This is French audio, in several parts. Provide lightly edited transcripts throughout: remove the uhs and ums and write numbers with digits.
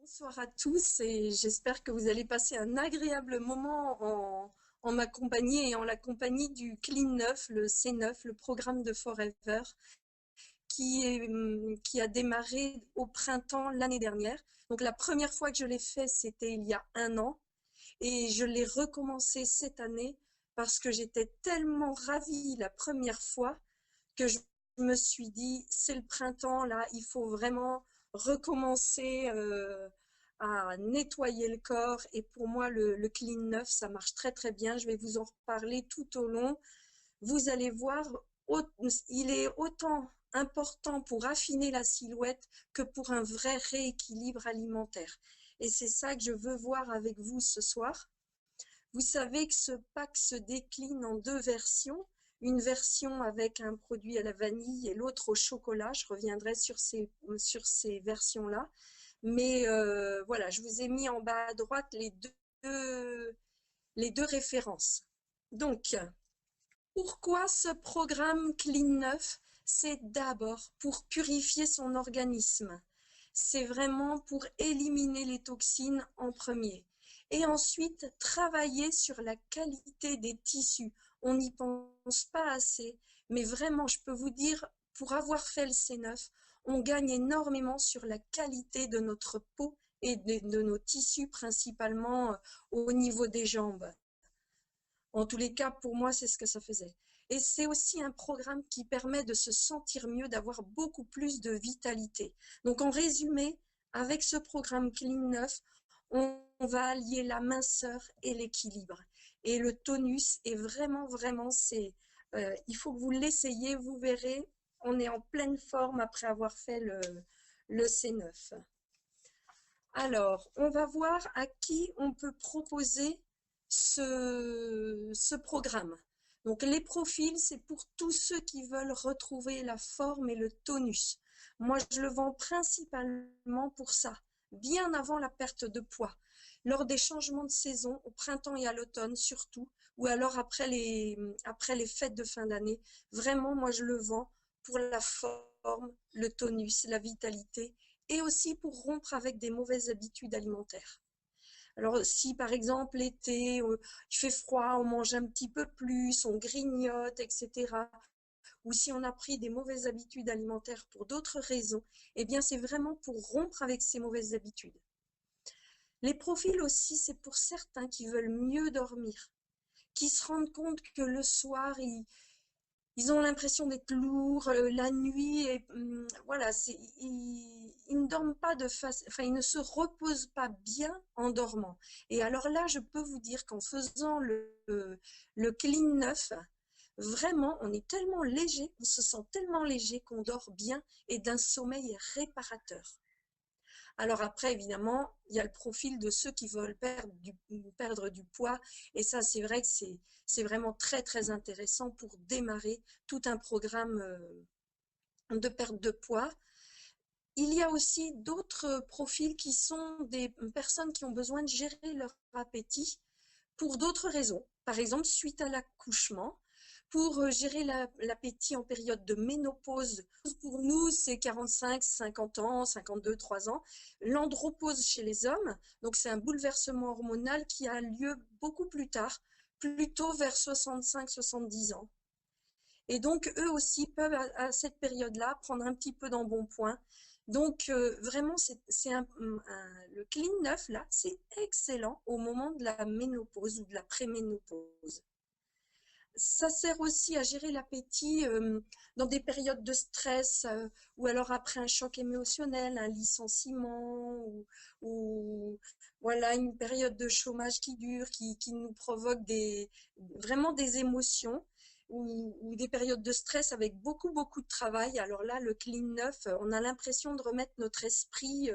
Bonsoir à tous et j'espère que vous allez passer un agréable moment en ma compagnie et en la compagnie du Clean 9, le C9, le programme de Forever, qui a démarré au printemps l'année dernière. Donc la première fois que je l'ai fait, c'était il y a un an et je l'ai recommencé cette année parce que j'étais tellement ravie la première fois que je me suis dit, c'est le printemps, là, il faut vraiment recommencer à nettoyer le corps. Et pour moi, le Clean 9, ça marche très très bien. Je vais vous en reparler tout au long. Vous allez voir, il est autant important pour affiner la silhouette que pour un vrai rééquilibre alimentaire. Et c'est ça que je veux voir avec vous ce soir. Vous savez que ce pack se décline en deux versions. Une version avec un produit à la vanille et l'autre au chocolat. Je reviendrai sur ces versions-là. Mais voilà, je vous ai mis en bas à droite les deux références. Donc, pourquoi ce programme Clean 9? C'est d'abord pour purifier son organisme. C'est vraiment pour éliminer les toxines en premier. Et ensuite, travailler sur la qualité des tissus. On n'y pense pas assez, mais vraiment, je peux vous dire, pour avoir fait le C9, on gagne énormément sur la qualité de notre peau et de nos tissus, principalement au niveau des jambes. En tous les cas, pour moi, c'est ce que ça faisait. Et c'est aussi un programme qui permet de se sentir mieux, d'avoir beaucoup plus de vitalité. Donc, en résumé, avec ce programme Clean 9, on va allier la minceur et l'équilibre. Et le tonus est vraiment, il faut que vous l'essayiez, vous verrez, on est en pleine forme après avoir fait le C9. Alors, on va voir à qui on peut proposer ce programme. Donc, les profils, c'est pour tous ceux qui veulent retrouver la forme et le tonus. Moi, je le vends principalement pour ça, bien avant la perte de poids, lors des changements de saison, au printemps et à l'automne surtout, ou alors après les fêtes de fin d'année. Vraiment, moi, je le vends pour la forme, le tonus, la vitalité et aussi pour rompre avec des mauvaises habitudes alimentaires. Alors si par exemple l'été, il fait froid, on mange un petit peu plus, on grignote, etc. Ou si on a pris des mauvaises habitudes alimentaires pour d'autres raisons, eh bien c'est vraiment pour rompre avec ces mauvaises habitudes. Les profils aussi, c'est pour certains qui veulent mieux dormir, qui se rendent compte que le soir, ils ont l'impression d'être lourds la nuit et voilà, ils ne dorment pas enfin ils ne se reposent pas bien en dormant. Et alors là, je peux vous dire qu'en faisant le Clean 9, vraiment, on est tellement léger, on se sent tellement léger qu'on dort bien et d'un sommeil réparateur. Alors après, évidemment, il y a le profil de ceux qui veulent perdre du poids. Et ça, c'est vrai que c'est vraiment très, très intéressant pour démarrer tout un programme de perte de poids. Il y a aussi d'autres profils qui sont des personnes qui ont besoin de gérer leur appétit pour d'autres raisons. Par exemple, suite à l'accouchement, pour gérer l'appétit en période de ménopause. Pour nous, c'est 45, 50 ans, 52, 3 ans. L'andropause chez les hommes, donc c'est un bouleversement hormonal qui a lieu beaucoup plus tard, plutôt vers 65, 70 ans. Et donc, eux aussi peuvent, à cette période-là, prendre un petit peu d'embonpoint. Donc, vraiment, le Clean 9, là, c'est excellent au moment de la ménopause ou de la préménopause. Ça sert aussi à gérer l'appétit dans des périodes de stress ou alors après un choc émotionnel, un licenciement ou voilà, une période de chômage qui dure, qui nous provoque vraiment des émotions ou des périodes de stress avec beaucoup de travail. Alors là, le Clean 9, on a l'impression de remettre notre esprit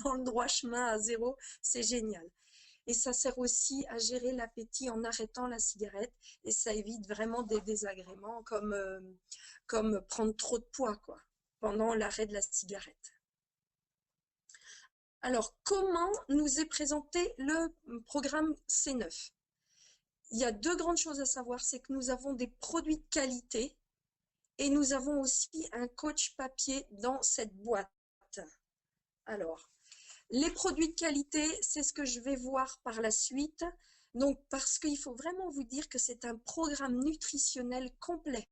dans le droit chemin à zéro. C'est génial. Et ça sert aussi à gérer l'appétit en arrêtant la cigarette et ça évite vraiment des désagréments comme prendre trop de poids quoi, pendant l'arrêt de la cigarette. Alors, comment nous est présenté le programme C9? Il y a deux grandes choses à savoir, c'est que nous avons des produits de qualité et nous avons aussi un coach papier dans cette boîte. Alors, Les produits de qualité, c'est ce que je vais voir par la suite. Donc, parce qu'il faut vraiment vous dire que c'est un programme nutritionnel complet.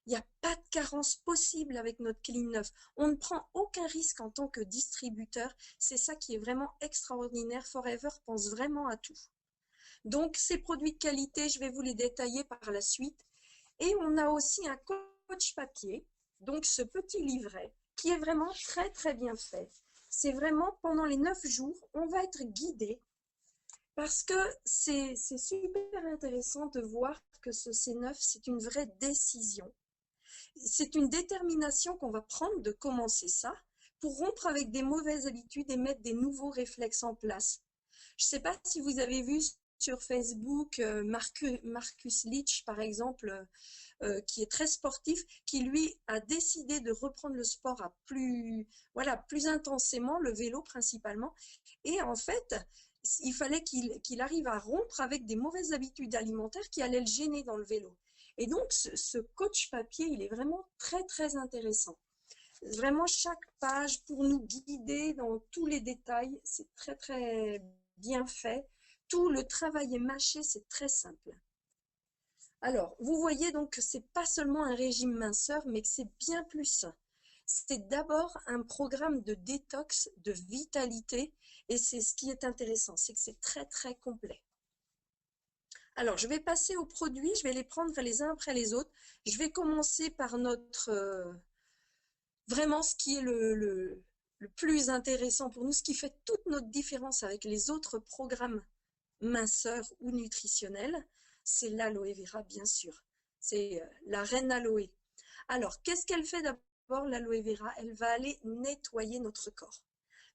Il n'y a pas de carence possible avec notre Clean 9. On ne prend aucun risque en tant que distributeur. C'est ça qui est vraiment extraordinaire. Forever pense vraiment à tout. Donc, ces produits de qualité, je vais vous les détailler par la suite. Et on a aussi un coach papier, donc ce petit livret, qui est vraiment très très bien fait. C'est vraiment pendant les 9 jours, on va être guidé parce que c'est super intéressant de voir que ce C9, c'est une vraie décision. C'est une détermination qu'on va prendre de commencer ça pour rompre avec des mauvaises habitudes et mettre des nouveaux réflexes en place. Je ne sais pas si vous avez vu sur Facebook Marcus Leach, par exemple, qui est très sportif, qui lui a décidé de reprendre le sport à plus intensément, le vélo principalement. Et en fait, il fallait qu'il arrive à rompre avec des mauvaises habitudes alimentaires qui allaient le gêner dans le vélo. Et donc, ce coach papier, il est vraiment très, très intéressant. Vraiment, chaque page pour nous guider dans tous les détails, c'est très, très bien fait. Tout le travail est mâché, c'est très simple. Alors, vous voyez donc que ce n'est pas seulement un régime minceur, mais que c'est bien plus. C'est d'abord un programme de détox, de vitalité, et c'est ce qui est intéressant, c'est que c'est très, très complet. Alors, je vais passer aux produits, je vais les prendre les uns après les autres. Je vais commencer par vraiment ce qui est le plus intéressant pour nous, ce qui fait toute notre différence avec les autres programmes minceurs ou nutritionnels, c'est l'aloe vera, bien sûr. C'est la reine aloe. Alors, qu'est-ce qu'elle fait d'abord, l'aloe vera? Elle va aller nettoyer notre corps.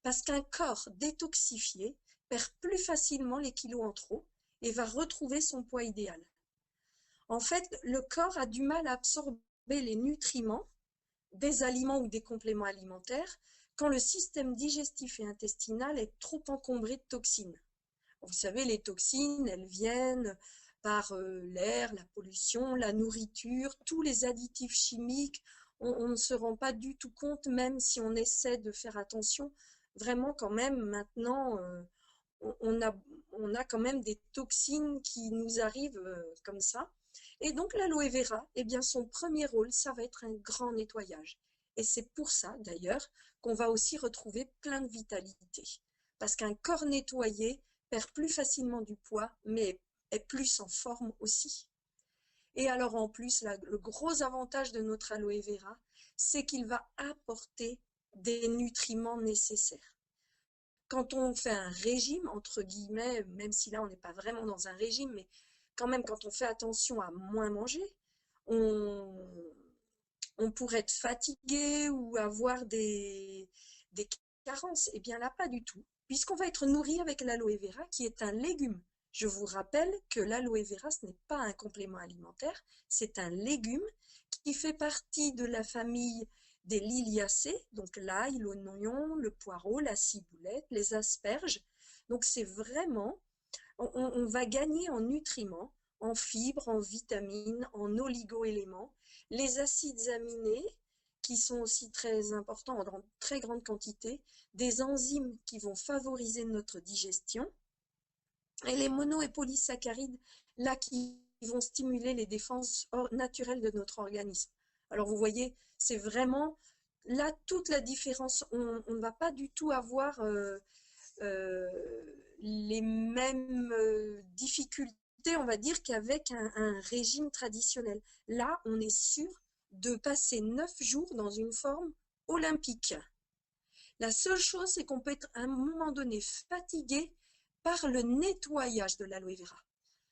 Parce qu'un corps détoxifié perd plus facilement les kilos en trop et va retrouver son poids idéal. En fait, le corps a du mal à absorber les nutriments des aliments ou des compléments alimentaires quand le système digestif et intestinal est trop encombré de toxines. Vous savez, les toxines, elles viennent par l'air, la pollution, la nourriture, tous les additifs chimiques. On ne se rend pas du tout compte, même si on essaie de faire attention. Vraiment, quand même, maintenant, on a quand même des toxines qui nous arrivent comme ça. Et donc l'aloe vera, eh bien son premier rôle, ça va être un grand nettoyage. Et c'est pour ça d'ailleurs qu'on va aussi retrouver plein de vitalité. Parce qu'un corps nettoyé perd plus facilement du poids, mais est plus en forme aussi. Et alors en plus, le gros avantage de notre aloe vera, c'est qu'il va apporter des nutriments nécessaires. Quand on fait un régime, entre guillemets, même si là on n'est pas vraiment dans un régime, mais quand même quand on fait attention à moins manger, on, on pourrait être fatigué ou avoir des carences. Eh bien là, pas du tout, puisqu'on va être nourri avec l'aloe vera qui est un légume. Je vous rappelle que l'aloe vera, ce n'est pas un complément alimentaire, c'est un légume qui fait partie de la famille des liliacées, donc l'ail, l'oignon, le poireau, la ciboulette, les asperges. Donc c'est vraiment, on va gagner en nutriments, en fibres, en vitamines, en oligo-éléments, les acides aminés qui sont aussi très importants en très grande quantité, des enzymes qui vont favoriser notre digestion, et les mono- et polysaccharides, là, qui vont stimuler les défenses naturelles de notre organisme. Alors, vous voyez, c'est vraiment là toute la différence. On ne va pas du tout avoir euh, les mêmes difficultés, on va dire, qu'avec un régime traditionnel. Là, on est sûr de passer 9 jours dans une forme olympique. La seule chose, c'est qu'on peut être à un moment donné fatigué par le nettoyage de l'aloe vera.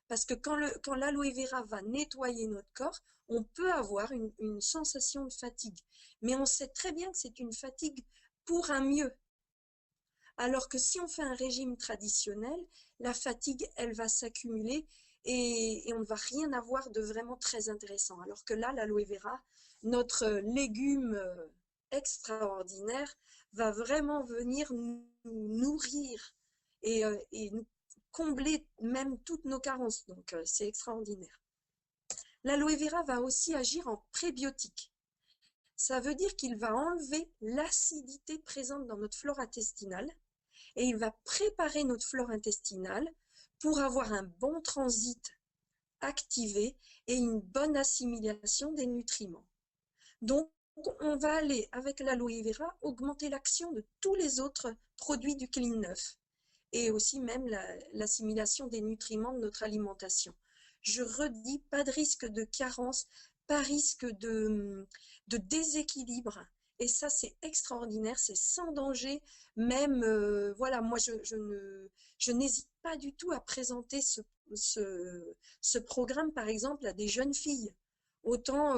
Parce que quand l'aloe vera va nettoyer notre corps, on peut avoir une sensation de fatigue. Mais on sait très bien que c'est une fatigue pour un mieux. Alors que si on fait un régime traditionnel, la fatigue, elle va s'accumuler et on ne va rien avoir de vraiment très intéressant. Alors que là, l'aloe vera, notre légume extraordinaire, va vraiment venir nous nourrir et nous combler même toutes nos carences. Donc, c'est extraordinaire. L'aloe vera va aussi agir en prébiotique. Ça veut dire qu'il va enlever l'acidité présente dans notre flore intestinale et il va préparer notre flore intestinale pour avoir un bon transit activé et une bonne assimilation des nutriments. Donc, on va aller, avec l'aloe vera, augmenter l'action de tous les autres produits du Clean 9 et aussi même l'assimilation des nutriments de notre alimentation. Je redis, pas de risque de carence, pas risque de déséquilibre. Et ça, c'est extraordinaire, c'est sans danger. Même, voilà, moi, je n'hésite pas du tout à présenter ce programme, par exemple, à des jeunes filles. Autant,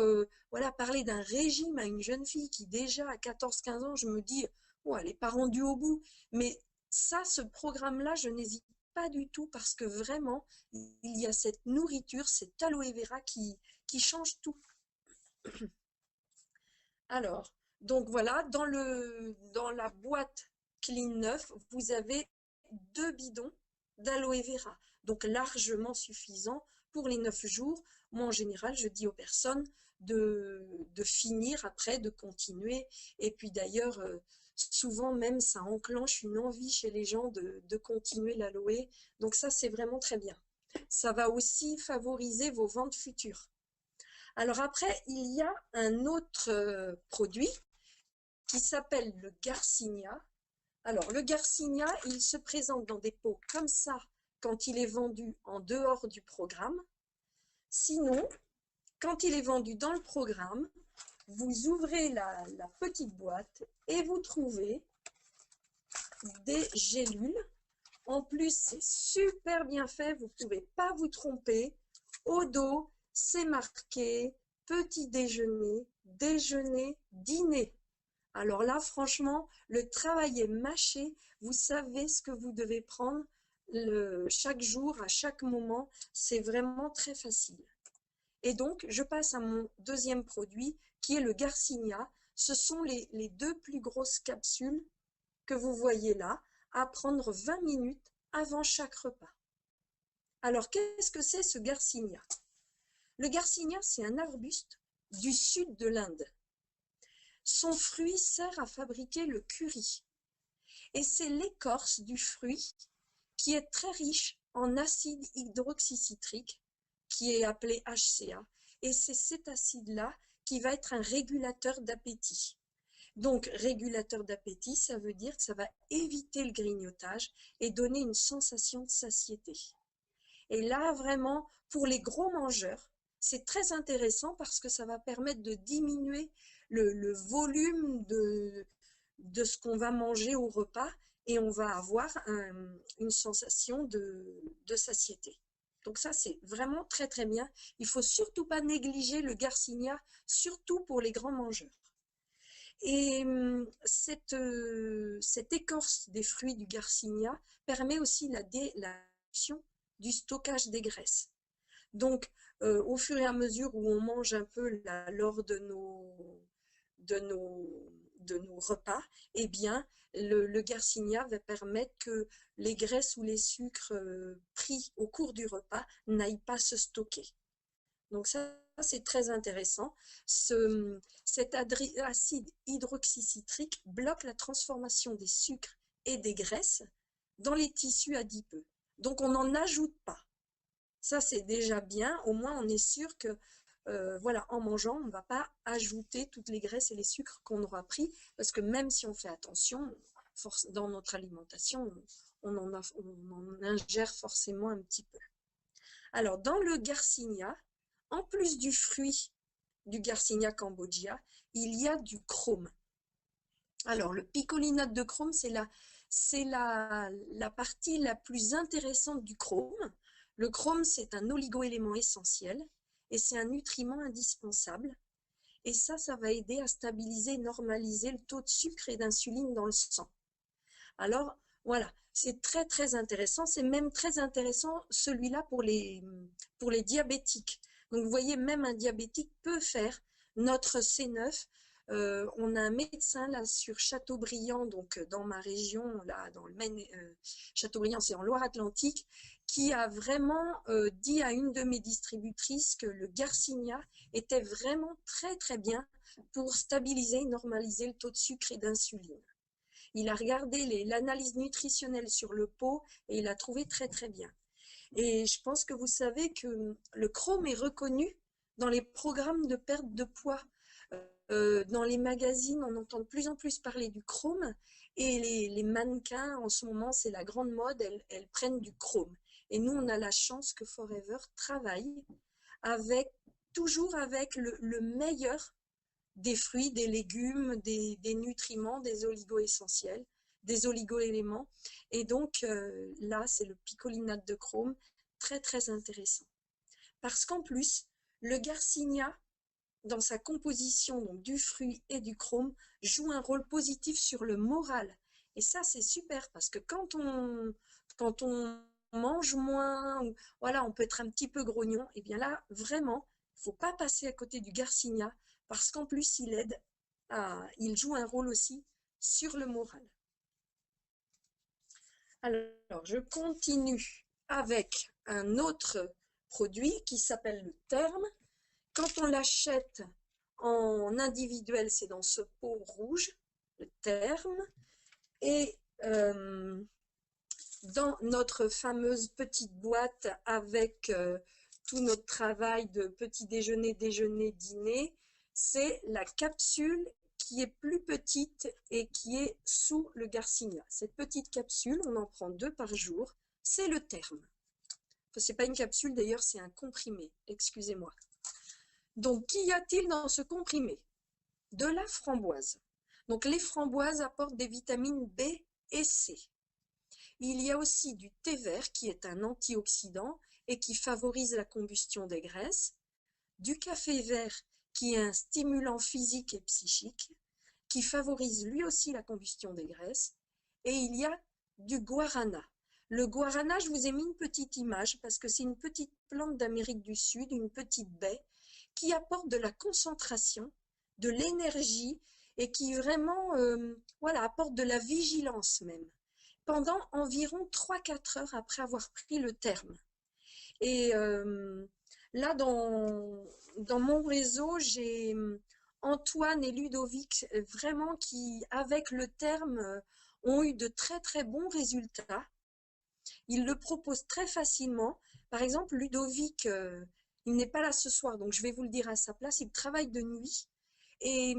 voilà, parler d'un régime à une jeune fille qui déjà à 14-15 ans, je me dis, oh, elle n'est pas rendue au bout. Mais ça, ce programme-là, je n'hésite pas du tout parce que vraiment, il y a cette nourriture, cet aloe vera qui change tout. Alors, donc voilà, dans la boîte Clean 9, vous avez 2 bidons d'aloe vera, donc largement suffisant pour les 9 jours. Moi, en général, je dis aux personnes de finir après, de continuer. Et puis d'ailleurs, souvent même, ça enclenche une envie chez les gens de continuer l'aloe. Donc ça, c'est vraiment très bien. Ça va aussi favoriser vos ventes futures. Alors après, il y a un autre produit qui s'appelle le Garcinia. Alors le Garcinia, il se présente dans des pots comme ça quand il est vendu en dehors du programme. Sinon, quand il est vendu dans le programme, vous ouvrez la petite boîte et vous trouvez des gélules. En plus, c'est super bien fait, vous ne pouvez pas vous tromper. Au dos, c'est marqué petit déjeuner, déjeuner, dîner. Alors là, franchement, le travail est mâché. Vous savez ce que vous devez prendre chaque jour, à chaque moment. C'est vraiment très facile. Et donc, je passe à mon deuxième produit, qui est le Garcinia. Ce sont les 2 plus grosses capsules que vous voyez là, à prendre 20 minutes avant chaque repas. Alors, qu'est-ce que c'est ce Garcinia? Le Garcinia, c'est un arbuste du sud de l'Inde. Son fruit sert à fabriquer le curry. Et c'est l'écorce du fruit qui est très riche en acide hydroxycitrique, qui est appelé HCA. Et c'est cet acide-là qui va être un régulateur d'appétit. Donc, régulateur d'appétit, ça veut dire que ça va éviter le grignotage et donner une sensation de satiété. Et là, vraiment, pour les gros mangeurs, c'est très intéressant parce que ça va permettre de diminuer le volume de ce qu'on va manger au repas et on va avoir une sensation de satiété. Donc ça, c'est vraiment très très bien. Il ne faut surtout pas négliger le Garcinia, surtout pour les grands mangeurs. Et cette écorce des fruits du Garcinia permet aussi la réduction du stockage des graisses. Donc, au fur et à mesure où on mange un peu lors de nos repas, eh bien, le Garcinia va permettre que les graisses ou les sucres pris au cours du repas n'aillent pas se stocker. Donc ça, c'est très intéressant. Cet acide hydroxycitrique bloque la transformation des sucres et des graisses dans les tissus adipeux. Donc on n'en ajoute pas. Ça, c'est déjà bien. Au moins, on est sûr que, voilà, en mangeant, on ne va pas ajouter toutes les graisses et les sucres qu'on aura pris, parce que même si on fait attention, dans notre alimentation, on en ingère forcément un petit peu. Alors, dans le Garcinia, en plus du fruit du Garcinia cambogia, il y a du chrome. Alors, le picolinate de chrome, c'est la partie la plus intéressante du chrome. Le chrome, c'est un oligoélément essentiel et c'est un nutriment indispensable. Et ça va aider à stabiliser et normaliser le taux de sucre et d'insuline dans le sang. Alors, voilà, c'est très très intéressant. C'est même très intéressant celui-là pour les diabétiques. Donc, vous voyez, même un diabétique peut faire notre C9. On a un médecin là sur Châteaubriand, donc dans ma région, là dans le Maine, Châteaubriand, c'est en Loire-Atlantique, qui a vraiment dit à une de mes distributrices que le Garcinia était vraiment très très bien pour stabiliser et normaliser le taux de sucre et d'insuline. Il a regardé l'analyse nutritionnelle sur le pot et il a trouvé très très bien. Et je pense que vous savez que le chrome est reconnu dans les programmes de perte de poids. Dans les magazines, on entend de plus en plus parler du chrome et les mannequins, en ce moment, c'est la grande mode, elles prennent du chrome. Et nous, on a la chance que Forever travaille avec, toujours avec le meilleur des fruits, des légumes, des nutriments, des oligo-essentiels, des oligo-éléments. Et donc là, c'est le picolinate de chrome, très très intéressant. Parce qu'en plus, le garcinia, dans sa composition donc du fruit et du chrome, joue un rôle positif sur le moral. Et ça, c'est super parce que quand on mange moins, ou voilà, on peut être un petit peu grognon, et bien là, vraiment, il ne faut pas passer à côté du garcinia parce qu'en plus, il joue un rôle aussi sur le moral. Alors, je continue avec un autre produit qui s'appelle le terme. Quand on l'achète en individuel, c'est dans ce pot rouge, le terme. Et dans notre fameuse petite boîte avec tout notre travail de petit déjeuner, déjeuner, dîner, c'est la capsule qui est plus petite et qui est sous le garcinia. Cette petite capsule, on en prend 2 par jour, c'est le terme. Enfin, c'est pas une capsule d'ailleurs, c'est un comprimé, excusez-moi. Donc, qu'y a-t-il dans ce comprimé? De la framboise. Donc, les framboises apportent des vitamines B et C. Il y a aussi du thé vert qui est un antioxydant et qui favorise la combustion des graisses, du café vert qui est un stimulant physique et psychique, qui favorise lui aussi la combustion des graisses, et il y a du guarana. Le guarana, je vous ai mis une petite image parce que c'est une petite plante d'Amérique du Sud, une petite baie, qui apporte de la concentration, de l'énergie et qui vraiment voilà, apporte de la vigilance même, pendant environ 3-4 heures après avoir pris le terme. Et là, dans mon réseau, j'ai Antoine et Ludovic, vraiment qui, avec le terme, ont eu de très très bons résultats. Ils le proposent très facilement. Par exemple, Ludovic, il n'est pas là ce soir, donc je vais vous le dire à sa place, il travaille de nuit. Et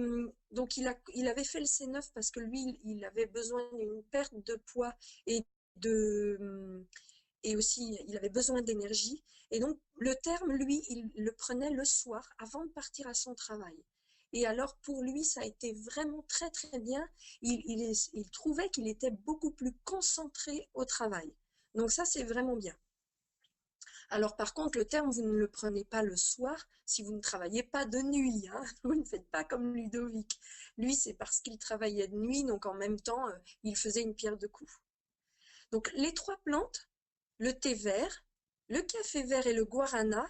donc, il avait fait le C9 parce que lui, il avait besoin d'une perte de poids et et aussi, il avait besoin d'énergie. Et donc, le terme, lui, il le prenait le soir avant de partir à son travail. Et alors, pour lui, ça a été vraiment très, très bien. Il trouvait qu'il était beaucoup plus concentré au travail. Donc ça, c'est vraiment bien. Alors par contre, le terme, vous ne le prenez pas le soir si vous ne travaillez pas de nuit. Hein. Vous ne faites pas comme Ludovic. Lui, c'est parce qu'il travaillait de nuit, donc en même temps, il faisait une pierre de coups. Donc les 3 plantes, le thé vert, le café vert et le guarana,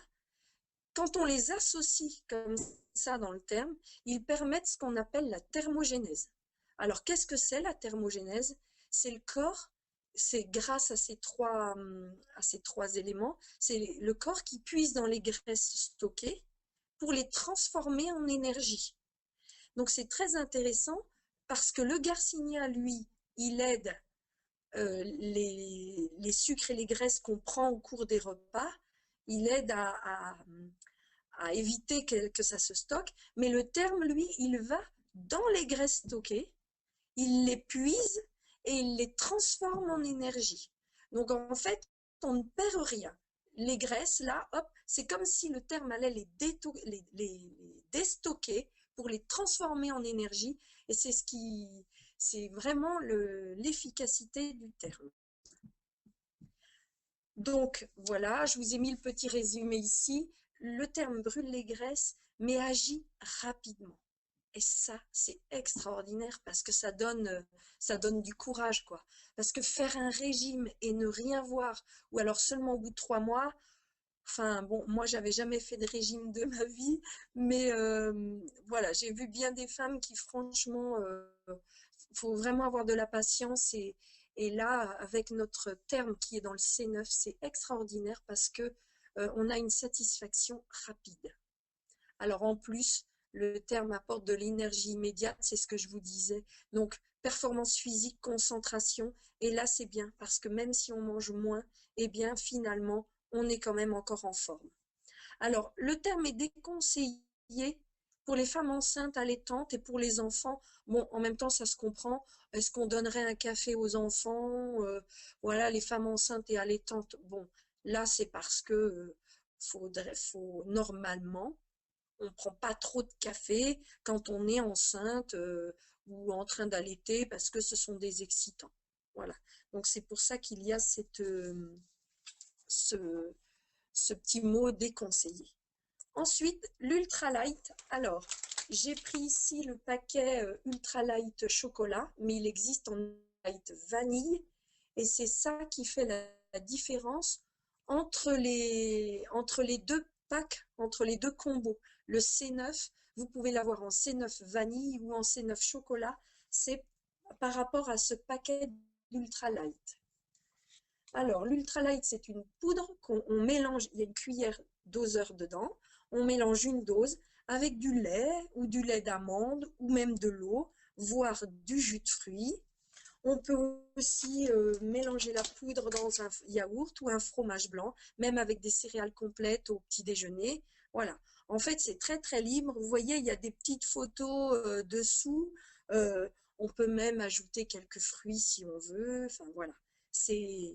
quand on les associe comme ça dans le terme, ils permettent ce qu'on appelle la thermogénèse. Alors qu'est-ce que c'est la thermogénèse? C'est le corps, c'est grâce à ces trois éléments, c'est le corps qui puise dans les graisses stockées pour les transformer en énergie. Donc c'est très intéressant parce que le garcinia, lui, il aide les sucres et les graisses qu'on prend au cours des repas, il aide à éviter que ça se stocke, mais le terme, lui, il va dans les graisses stockées, il les puise et il les transforme en énergie. Donc en fait, on ne perd rien. Les graisses, là, hop, c'est comme si le terme allait les déstocker pour les transformer en énergie, et c'est vraiment l'efficacité du terme. Donc voilà, je vous ai mis le petit résumé ici. Le terme brûle les graisses, mais agit rapidement. Et ça, c'est extraordinaire parce que ça donne du courage, quoi. Parce que faire un régime et ne rien voir, ou alors seulement au bout de 3 mois, enfin bon, moi j'avais jamais fait de régime de ma vie, mais voilà, j'ai vu bien des femmes qui franchement, faut vraiment avoir de la patience et là, avec notre terme qui est dans le C9, c'est extraordinaire parce que on a une satisfaction rapide. Alors en plus, le terme apporte de l'énergie immédiate, c'est ce que je vous disais. Donc performance physique, concentration. Et là, c'est bien parce que même si on mange moins, eh bien, finalement, on est quand même encore en forme. Alors, le terme est déconseillé pour les femmes enceintes, allaitantes et pour les enfants. Bon, en même temps, ça se comprend. Est-ce qu'on donnerait un café aux enfants? Voilà, les femmes enceintes et allaitantes. Bon, là, c'est parce que normalement, on ne prend pas trop de café quand on est enceinte ou en train d'allaiter parce que ce sont des excitants. Voilà. Donc, c'est pour ça qu'il y a ce, ce petit mot déconseillé. Ensuite, l'ultralight. Alors, j'ai pris ici le paquet ultralight chocolat, mais il existe en light vanille. Et c'est ça qui fait la différence entre les deux packs, entre les deux combos. Le C9, vous pouvez l'avoir en C9 vanille ou en C9 chocolat. C'est par rapport à ce paquet d'ultralight. Alors, l'ultralight, c'est une poudre qu'on mélange, il y a une cuillère doseur dedans, on mélange une dose avec du lait ou du lait d'amande ou même de l'eau, voire du jus de fruits. On peut aussi mélanger la poudre dans un yaourt ou un fromage blanc, même avec des céréales complètes au petit déjeuner. Voilà. En fait, c'est très très libre. Vous voyez, il y a des petites photos dessous. On peut même ajouter quelques fruits si on veut. Enfin voilà. C'est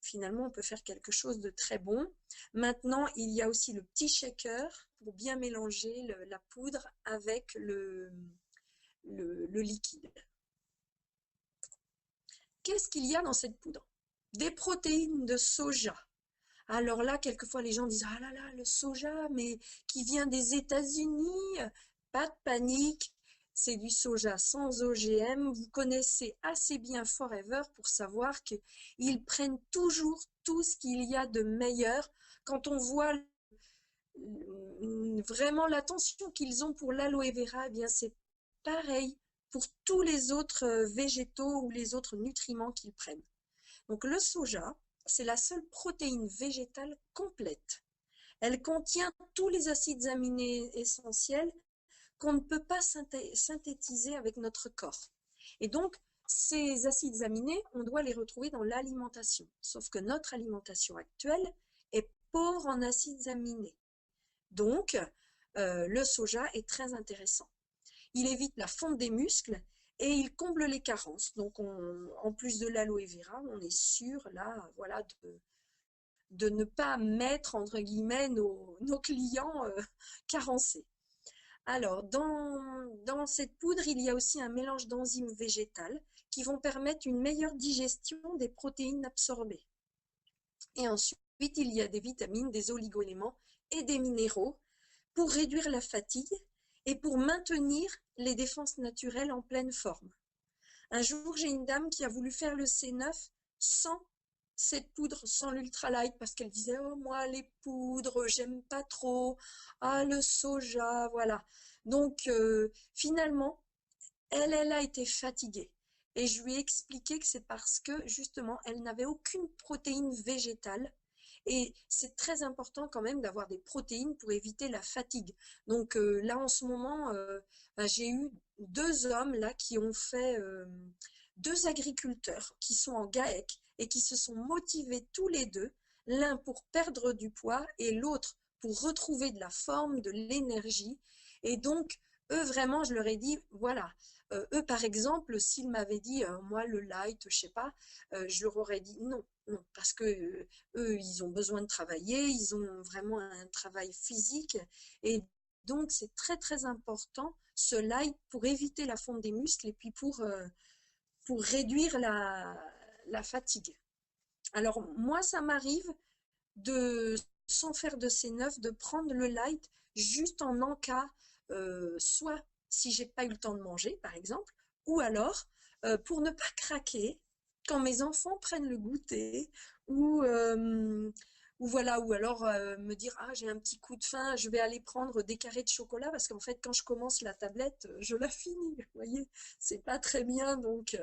Finalement, on peut faire quelque chose de très bon. Maintenant, il y a aussi le petit shaker pour bien mélanger la poudre avec le liquide. Qu'est-ce qu'il y a dans cette poudre? Des protéines de soja. Alors là, quelquefois, les gens disent « Ah là là, le soja, mais qui vient des États-Unis !» Pas de panique, c'est du soja sans OGM. Vous connaissez assez bien Forever pour savoir qu'ils prennent toujours tout ce qu'il y a de meilleur. Quand on voit vraiment l'attention qu'ils ont pour l'aloe vera, eh bien c'est pareil pour tous les autres végétaux ou les autres nutriments qu'ils prennent. Donc le soja, c'est la seule protéine végétale complète. Elle contient tous les acides aminés essentiels qu'on ne peut pas synthétiser avec notre corps. Et donc, ces acides aminés, on doit les retrouver dans l'alimentation. Sauf que notre alimentation actuelle est pauvre en acides aminés. Donc, le soja est très intéressant. Il évite la fonte des muscles et il comble les carences. Donc, en plus de l'aloe vera, on est sûr, là, voilà, de ne pas mettre, entre guillemets, nos clients carencés. Alors, dans cette poudre, il y a aussi un mélange d'enzymes végétales qui vont permettre une meilleure digestion des protéines absorbées. Et ensuite, il y a des vitamines, des oligo-éléments et des minéraux pour réduire la fatigue et pour maintenir les défenses naturelles en pleine forme. Un jour, j'ai une dame qui a voulu faire le C9 sans cette poudre, sans l'ultralight, parce qu'elle disait « Oh, moi, les poudres, j'aime pas trop. Ah, le soja, voilà. » Donc, finalement, elle a été fatiguée. Et je lui ai expliqué que c'est parce que, justement, elle n'avait aucune protéine végétale. Et c'est très important quand même d'avoir des protéines pour éviter la fatigue. Donc là, en ce moment, j'ai eu deux hommes là qui ont fait, deux agriculteurs qui sont en GAEC et qui se sont motivés tous les deux, l'un pour perdre du poids et l'autre pour retrouver de la forme, de l'énergie. Et donc, eux, vraiment, je leur ai dit, voilà, eux, par exemple, s'ils m'avaient dit, moi, le light, je sais pas, je leur aurais dit non, non, parce que eux, ils ont besoin de travailler, ils ont vraiment un travail physique, et donc c'est très, très important, ce light, pour éviter la fonte des muscles et puis pour réduire la fatigue. Alors, moi, ça m'arrive de, sans faire de C9, de prendre le light juste en encas, soit si j'ai pas eu le temps de manger, par exemple, ou alors pour ne pas craquer quand mes enfants prennent le goûter, ou voilà, ou alors me dire ah j'ai un petit coup de faim, je vais aller prendre des carrés de chocolat parce qu'en fait quand je commence la tablette, je la finis, vous voyez, c'est pas très bien, donc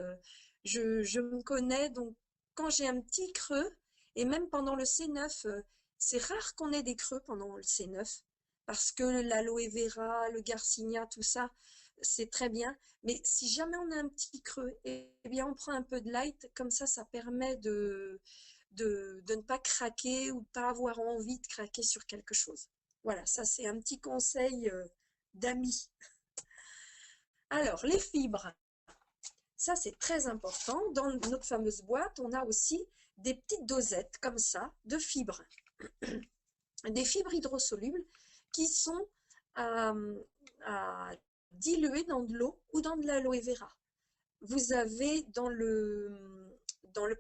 je me connais, donc quand j'ai un petit creux, et même pendant le C9, c'est rare qu'on ait des creux pendant le C9, parce que l'aloe vera, le garcinia, tout ça, c'est très bien. Mais si jamais on a un petit creux, eh bien, on prend un peu de light, comme ça permet de ne pas craquer ou de ne pas avoir envie de craquer sur quelque chose. Voilà, ça c'est un petit conseil d'amis. Alors, les fibres, ça c'est très important. Dans notre fameuse boîte, on a aussi des petites dosettes comme ça de fibres. Des fibres hydrosolubles qui sont à diluer dans de l'eau ou dans de l'aloe vera. Vous avez dans le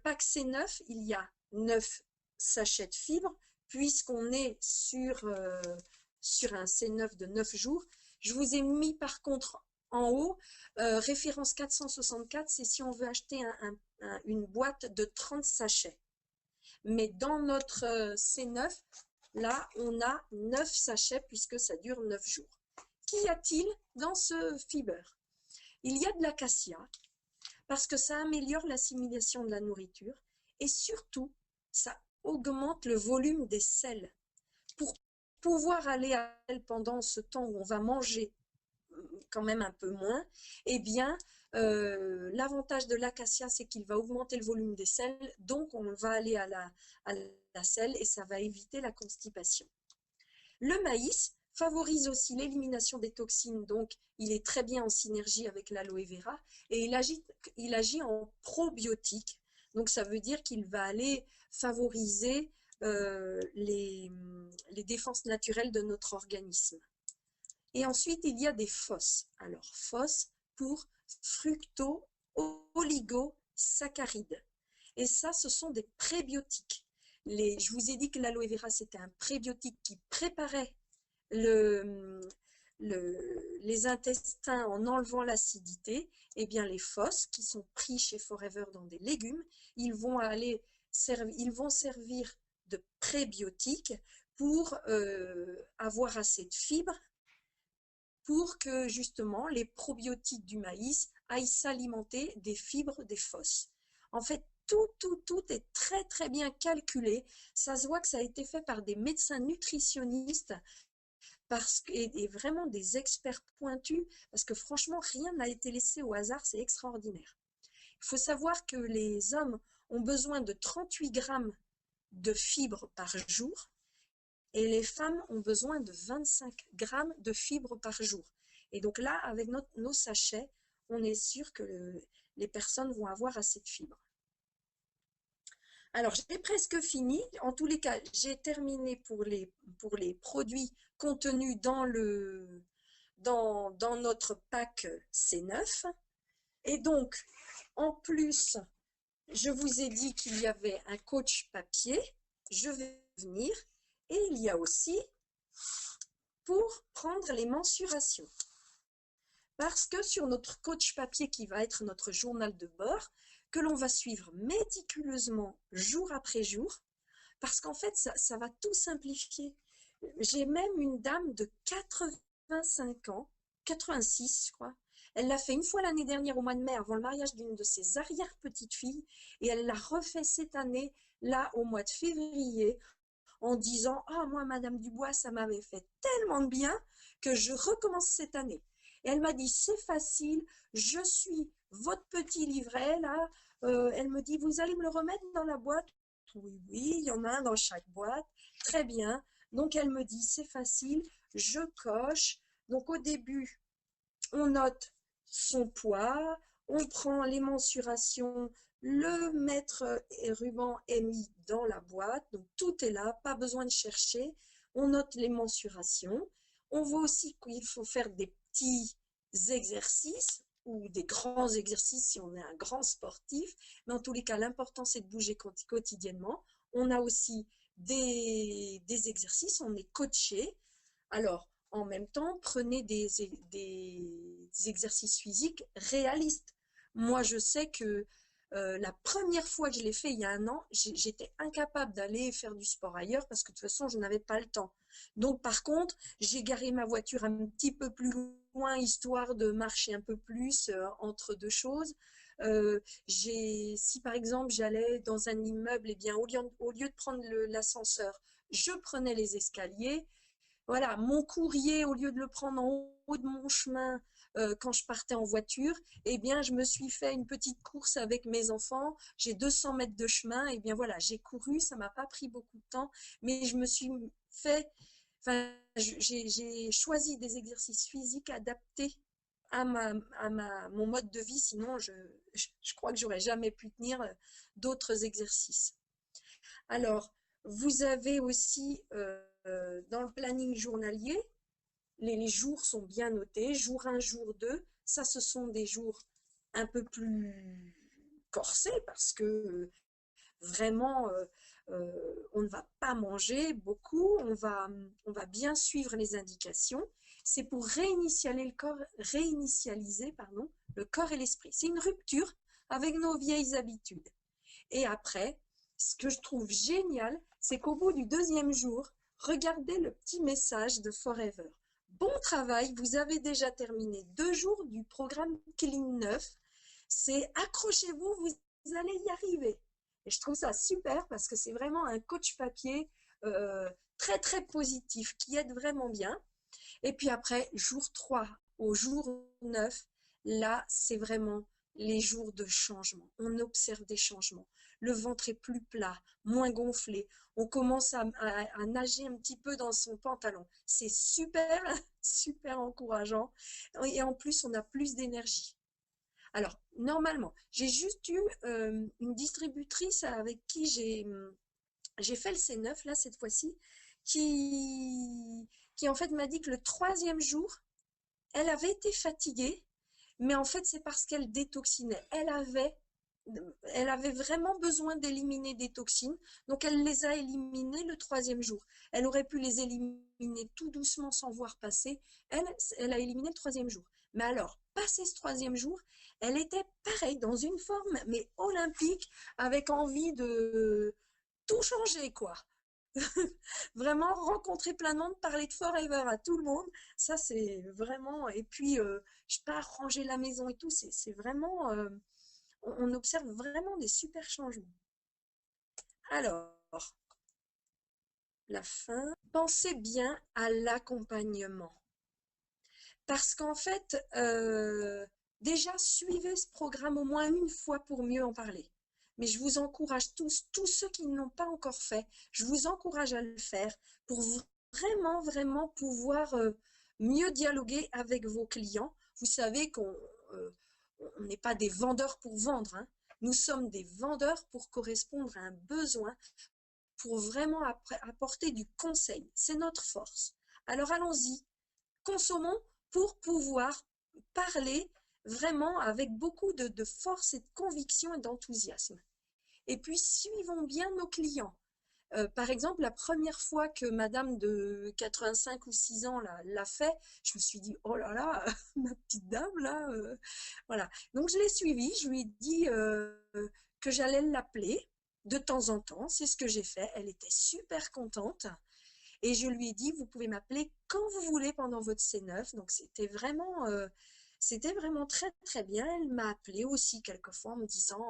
pack C9, il y a 9 sachets de fibres, puisqu'on est sur un C9 de 9 jours. Je vous ai mis par contre en haut, référence 464, c'est si on veut acheter une boîte de 30 sachets. Mais dans notre C9, là, on a 9 sachets puisque ça dure 9 jours. Qu'y a-t-il dans ce fiber? Il y a de l'acacia, parce que ça améliore l'assimilation de la nourriture et surtout, ça augmente le volume des selles. Pour pouvoir aller à elle pendant ce temps où on va manger quand même un peu moins, eh bien, l'avantage de l'acacia, c'est qu'il va augmenter le volume des selles, donc on va aller à la selle et ça va éviter la constipation. Le maïs favorise aussi l'élimination des toxines, donc il est très bien en synergie avec l'aloe vera et il agit en probiotique, donc ça veut dire qu'il va aller favoriser les défenses naturelles de notre organisme. Et ensuite, il y a des FOS. Alors, FOS pour fructo-oligosaccharides. Et ça, ce sont des prébiotiques. Je vous ai dit que l'aloe vera, c'était un prébiotique qui préparait les intestins en enlevant l'acidité. Eh bien, les FOS, qui sont pris chez Forever dans des légumes, ils vont servir de prébiotiques pour avoir assez de fibres, pour que justement les probiotiques du maïs aillent s'alimenter des fibres des FOS. En fait, tout est très très bien calculé. Ça se voit que ça a été fait par des médecins nutritionnistes et vraiment des experts pointus, parce que franchement, rien n'a été laissé au hasard, c'est extraordinaire. Il faut savoir que les hommes ont besoin de 38 grammes de fibres par jour, et les femmes ont besoin de 25 grammes de fibres par jour. Et donc là, avec nos sachets, on est sûr que les personnes vont avoir assez de fibres. Alors, j'ai presque fini. En tous les cas, j'ai terminé pour les produits contenus dans notre pack C9. Et donc, en plus, je vous ai dit qu'il y avait un coach papier. Je vais venir. Et il y a aussi pour prendre les mensurations. Parce que sur notre coach papier qui va être notre journal de bord, que l'on va suivre méticuleusement jour après jour, parce qu'en fait, ça va tout simplifier. J'ai même une dame de 85 ans, 86 je crois, elle l'a fait une fois l'année dernière au mois de mai avant le mariage d'une de ses arrière-petites-filles et elle l'a refait cette année, là au mois de février, en disant « Ah, moi, Madame Dubois, ça m'avait fait tellement de bien que je recommence cette année. » Et elle m'a dit « C'est facile, je suis votre petit livret, là. » Elle me dit « Vous allez me le remettre dans la boîte ?» Oui, il y en a un dans chaque boîte. Très bien. Donc, elle me dit « C'est facile, je coche. » Donc, au début, on note son poids, on prend les mensurations, le mètre et ruban est mis dans la boîte, donc tout est là, pas besoin de chercher. On note les mensurations. On voit aussi qu'il faut faire des petits exercices ou des grands exercices si on est un grand sportif. Mais en tous les cas, l'important, c'est de bouger quotidiennement. On a aussi des exercices, on est coaché. Alors, en même temps, prenez des exercices physiques réalistes. Moi, je sais que la première fois que je l'ai fait il y a un an, j'étais incapable d'aller faire du sport ailleurs parce que de toute façon, je n'avais pas le temps. Donc, par contre, j'ai garé ma voiture un petit peu plus loin, histoire de marcher un peu plus entre deux choses. Si par exemple, j'allais dans un immeuble, eh bien, au lieu de prendre l'ascenseur, je prenais les escaliers. Voilà, mon courrier, au lieu de le prendre en haut de mon chemin, quand je partais en voiture, eh bien, je me suis fait une petite course avec mes enfants. J'ai 200 mètres de chemin. Eh bien, voilà, j'ai couru. Ça m'a pas pris beaucoup de temps, mais je me suis fait, enfin, j'ai choisi des exercices physiques adaptés mon mode de vie. Sinon, je crois que j'aurais jamais pu tenir d'autres exercices. Alors, vous avez aussi dans le planning journalier, les jours sont bien notés, jour 1, jour 2. Ça, ce sont des jours un peu plus corsés parce que vraiment, on ne va pas manger beaucoup, on va bien suivre les indications. C'est pour réinitialiser pardon, le corps et l'esprit. C'est une rupture avec nos vieilles habitudes. Et après, ce que je trouve génial, c'est qu'au bout du 2e jour, regardez le petit message de Forever. Bon travail, vous avez déjà terminé 2 jours du programme Clean 9. C'est accrochez-vous, vous allez y arriver. Et je trouve ça super parce que c'est vraiment un coach papier très très positif qui aide vraiment bien. Et puis après, jour 3 au jour 9, là, c'est vraiment les jours de changement. On observe des changements. Le ventre est plus plat, moins gonflé. On commence à nager un petit peu dans son pantalon. C'est super, super encourageant. Et en plus, on a plus d'énergie. Alors, normalement, j'ai juste eu une distributrice avec qui j'ai fait le C9, là, cette fois-ci, qui en fait m'a dit que le 3e jour, elle avait été fatiguée, mais en fait, c'est parce qu'elle détoxinait. Elle avait vraiment besoin d'éliminer des toxines, donc elle les a éliminées le 3e jour. Elle aurait pu les éliminer tout doucement sans voir passer. Elle a éliminé le 3e jour. Mais alors, passé ce 3e jour, elle était pareille, dans une forme, mais olympique, avec envie de tout changer, quoi. Vraiment rencontrer plein de monde, parler de Forever à tout le monde, ça c'est vraiment, et puis je pars ranger la maison et tout, c'est vraiment, on observe vraiment des super changements. Alors, la fin, pensez bien à l'accompagnement. Parce qu'en fait, déjà, suivez ce programme au moins une fois pour mieux en parler. Mais je vous encourage tous ceux qui ne l'ont pas encore fait, je vous encourage à le faire pour vraiment, vraiment pouvoir mieux dialoguer avec vos clients. Vous savez qu'on n'est pas des vendeurs pour vendre, hein. Nous sommes des vendeurs pour correspondre à un besoin, pour vraiment apporter du conseil. C'est notre force. Alors allons-y, consommons pour pouvoir parler vraiment avec beaucoup de force et de conviction et d'enthousiasme. Et puis, suivons bien nos clients. Par exemple, la première fois que madame de 85 ou 6 ans l'a fait, je me suis dit, oh là là, ma petite dame, là, voilà. Donc, je l'ai suivie, je lui ai dit que j'allais l'appeler de temps en temps, c'est ce que j'ai fait. Elle était super contente. Et je lui ai dit, vous pouvez m'appeler quand vous voulez pendant votre C9. Donc, c'était vraiment très, très bien. Elle m'a appelé aussi quelquefois en me disant,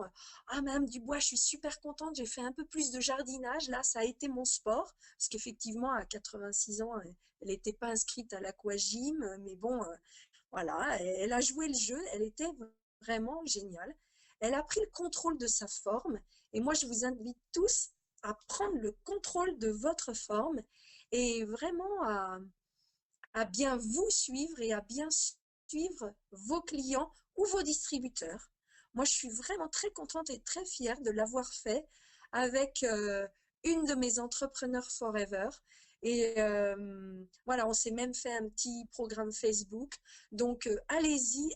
ah, Madame Dubois, je suis super contente, j'ai fait un peu plus de jardinage. Là, ça a été mon sport. Parce qu'effectivement, à 86 ans, elle n'était pas inscrite à l'aquagym. Mais bon, voilà, elle a joué le jeu. Elle était vraiment géniale. Elle a pris le contrôle de sa forme. Et moi, je vous invite tous à prendre le contrôle de votre forme et vraiment à bien vous suivre et à bien suivre vos clients ou vos distributeurs. Moi, je suis vraiment très contente et très fière de l'avoir fait avec une de mes entrepreneurs Forever. Et voilà, on s'est même fait un petit programme Facebook. Donc, allez-y.